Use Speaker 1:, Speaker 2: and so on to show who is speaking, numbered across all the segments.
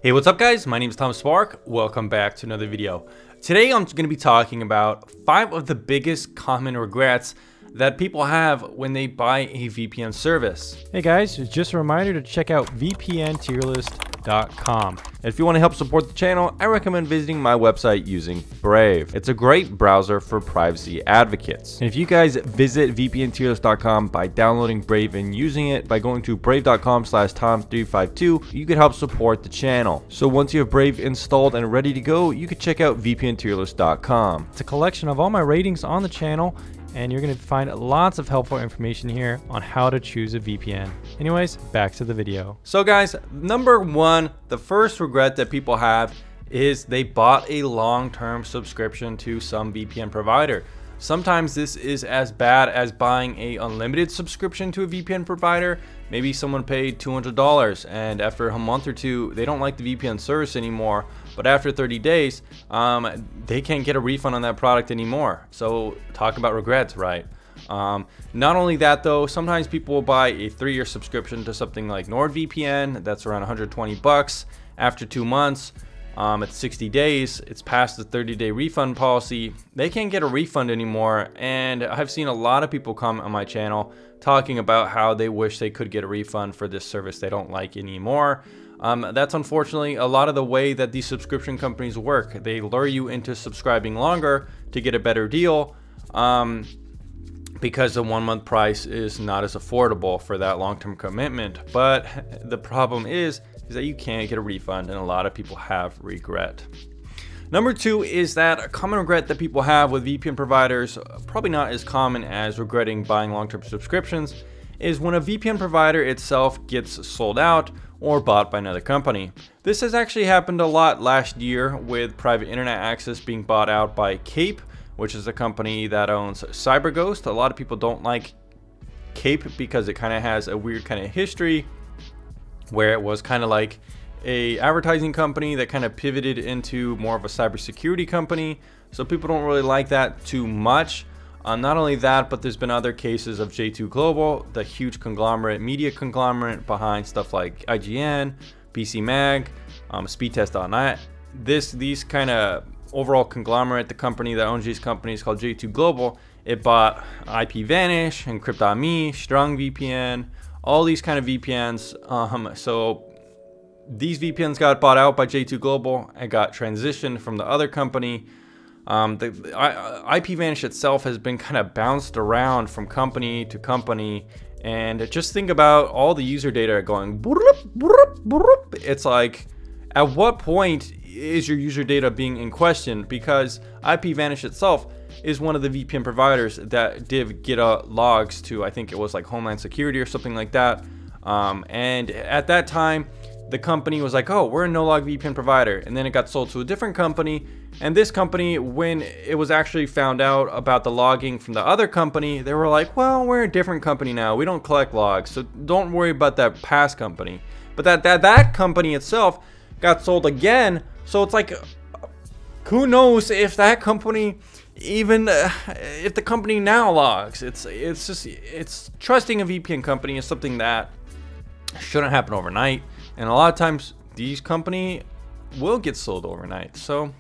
Speaker 1: Hey, what's up guys? My name is Tom Spark. Welcome back to another video. Today I'm going to be talking about 5 of the biggest common regrets that people have when they buy a VPN service.
Speaker 2: Hey guys, just a reminder to check out VPNtierlist.com.
Speaker 3: If you want to help support the channel, I recommend visiting my website using Brave. It's a great browser for privacy advocates. And if you guys visit VPNtierlist.com by downloading Brave and using it by going to brave.com/Tom352, you can help support the channel. So once you have Brave installed and ready to go, you can check out VPNtierlist.com.
Speaker 2: It's a collection of all my ratings on the channel, and you're going to find lots of helpful information here on how to choose a VPN. Anyways, back to the video.
Speaker 1: So guys, number 1, the first regret that people have is they bought a long-term subscription to some VPN provider. Sometimes this is as bad as buying a unlimited subscription to a VPN provider. Maybe someone paid $200 and after a month or two, they don't like the VPN service anymore. But after 30 days, they can't get a refund on that product anymore. So talk about regrets, right? Not only that though, sometimes people will buy a 3-year subscription to something like NordVPN. That's around 120 bucks. After 2 months, at 60 days, it's past the 30-day refund policy. They can't get a refund anymore, and I've seen a lot of people comment on my channel talking about how they wish they could get a refund for this service they don't like anymore. That's unfortunately a lot of the way that these subscription companies work. They lure you into subscribing longer to get a better deal, because the 1-month price is not as affordable for that long-term commitment. But the problem is that you can't get a refund, and a lot of people have regret. Number 2 is that a common regret that people have with VPN providers, probably not as common as regretting buying long-term subscriptions, is when a VPN provider itself gets sold out or bought by another company. This has actually happened a lot last year with private internet access being bought out by Cape, which is a company that owns CyberGhost. A lot of people don't like Cape because it kind of has a weird kind of history where it was kind of like a advertising company that kind of pivoted into more of a cybersecurity company. So people don't really like that too much. Not only that, but there's been other cases of J2 Global, the huge conglomerate, media conglomerate behind stuff like IGN, PC Mag, Speedtest.net. These kind of overall conglomerate, the company that owns these companies called J2 Global, it bought IPVanish, Encrypt.me, Strong VPN, all these kind of VPNs. So these VPNs got bought out by J2 Global and got transitioned from the other company. The IPVanish itself has been kind of bounced around from company to company, and just think about all the user data going broop, broop, broop. It's like, at what point is your user data being in question? Because IPVanish itself is one of the VPN providers that did get logs to, I think it was like Homeland Security or something like that. And at that time, the company was like, oh, we're a no-log VPN provider. And then it got sold to a different company. And this company, when it was actually found out about the logging from the other company, they were like, well, we're a different company now. We don't collect logs, so don't worry about that past company. But that company itself got sold again. So it's like, who knows if that company even if the company now logs. It's trusting a VPN company is something that shouldn't happen overnight, and a lot of times these companies will get sold overnight. So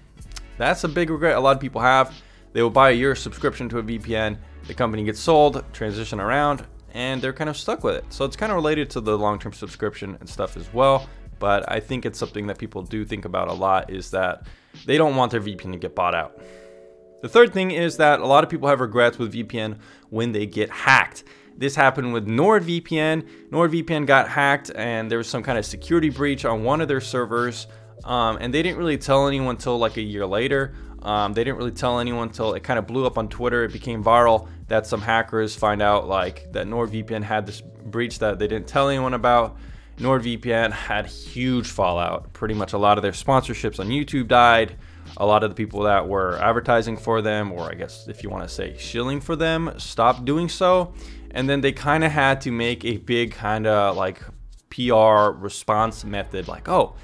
Speaker 1: that's a big regret a lot of people have. They will buy a year subscription to a VPN, the company gets sold, transition around, and they're kind of stuck with it. So it's kind of related to the long-term subscription and stuff as well. But I think it's something that people do think about a lot, is that they don't want their VPN to get bought out. The third thing is that a lot of people have regrets with VPN when they get hacked. This happened with NordVPN. NordVPN got hacked, and there was some kind of security breach on one of their servers, and they didn't really tell anyone until like a year later. They didn't really tell anyone until it kind of blew up on Twitter. It became viral that some hackers find out like that NordVPN had this breach that they didn't tell anyone about. NordVPN had huge fallout. Pretty much a lot of their sponsorships on YouTube died. A lot of the people that were advertising for them, or I guess if you want to say shilling for them, stopped doing so. And then they kind of had to make a big kind of like PR response method, like, oh,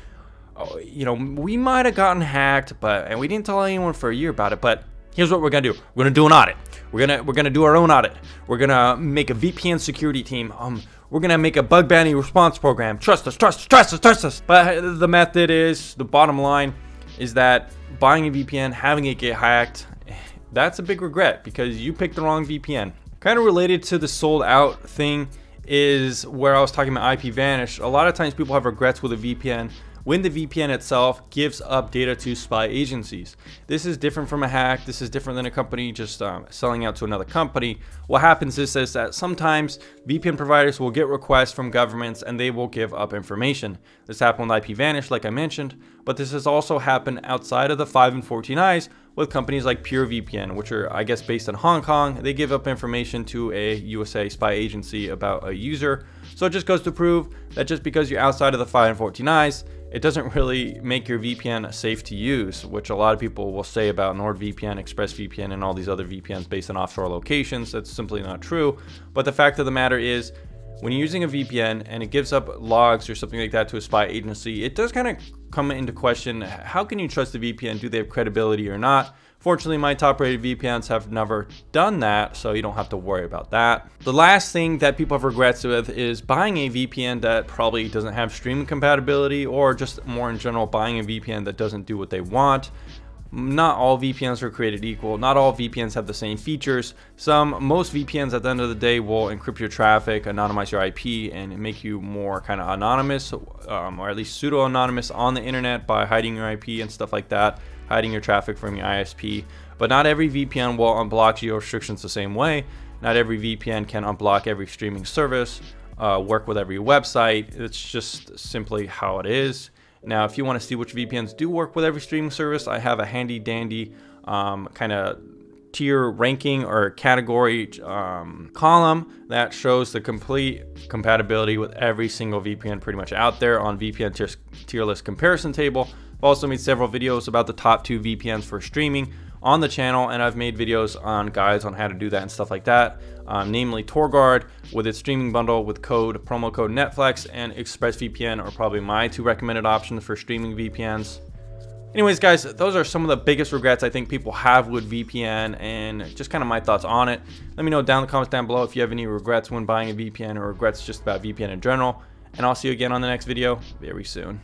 Speaker 1: you know, we might have gotten hacked, and we didn't tell anyone for a year about it, but here's what we're gonna do. We're gonna do an audit. We're gonna do our own audit. We're gonna make a VPN security team. we're gonna make a bug bounty response program. Trust us, trust us, trust us, trust us. But the method is, the bottom line is that buying a VPN, having it get hacked, that's a big regret because you picked the wrong VPN. Kind of related to the sold out thing is where I was talking about IP vanish. A lot of times people have regrets with a VPN when the VPN itself gives up data to spy agencies. This is different from a hack. This is different than a company just selling out to another company. What happens is that sometimes VPN providers will get requests from governments and they will give up information. This happened with IP vanish, like I mentioned, but this has also happened outside of the 5 and 14 eyes with companies like PureVPN, which are, I guess, based in Hong Kong. They give up information to a USA spy agency about a user. So it just goes to prove that just because you're outside of the 5 and 14 eyes, it doesn't really make your VPN safe to use, which a lot of people will say about NordVPN, ExpressVPN, and all these other VPNs based on offshore locations. That's simply not true. But the fact of the matter is, when you're using a VPN and it gives up logs or something like that to a spy agency, it does kind of come into question, how can you trust the VPN? Do they have credibility or not? Fortunately, my top rated VPNs have never done that, so you don't have to worry about that. The last thing that people have regrets with is buying a VPN that probably doesn't have streaming compatibility, or just more in general, buying a VPN that doesn't do what they want. Not all VPNs are created equal. Not all VPNs have the same features. Most VPNs at the end of the day will encrypt your traffic, anonymize your IP, and make you more kind of anonymous, or at least pseudo-anonymous on the internet by hiding your IP and stuff like that, hiding your traffic from your ISP. But not every VPN will unblock geo restrictions the same way. Not every VPN can unblock every streaming service, work with every website. It's just simply how it is. Now, if you want to see which VPNs do work with every streaming service, I have a handy dandy kind of tier ranking or category column that shows the complete compatibility with every single VPN pretty much out there on VPN tier list comparison table. I've also made several videos about the top 2 VPNs for streaming on the channel, and I've made videos on guides on how to do that and stuff like that, namely TorGuard with its streaming bundle with promo code Netflix, and ExpressVPN are probably my 2 recommended options for streaming VPNs. Anyways, guys, those are some of the biggest regrets I think people have with VPN, and just kind of my thoughts on it. Let me know down in the comments down below if you have any regrets when buying a VPN or regrets just about VPN in general, and I'll see you again on the next video very soon.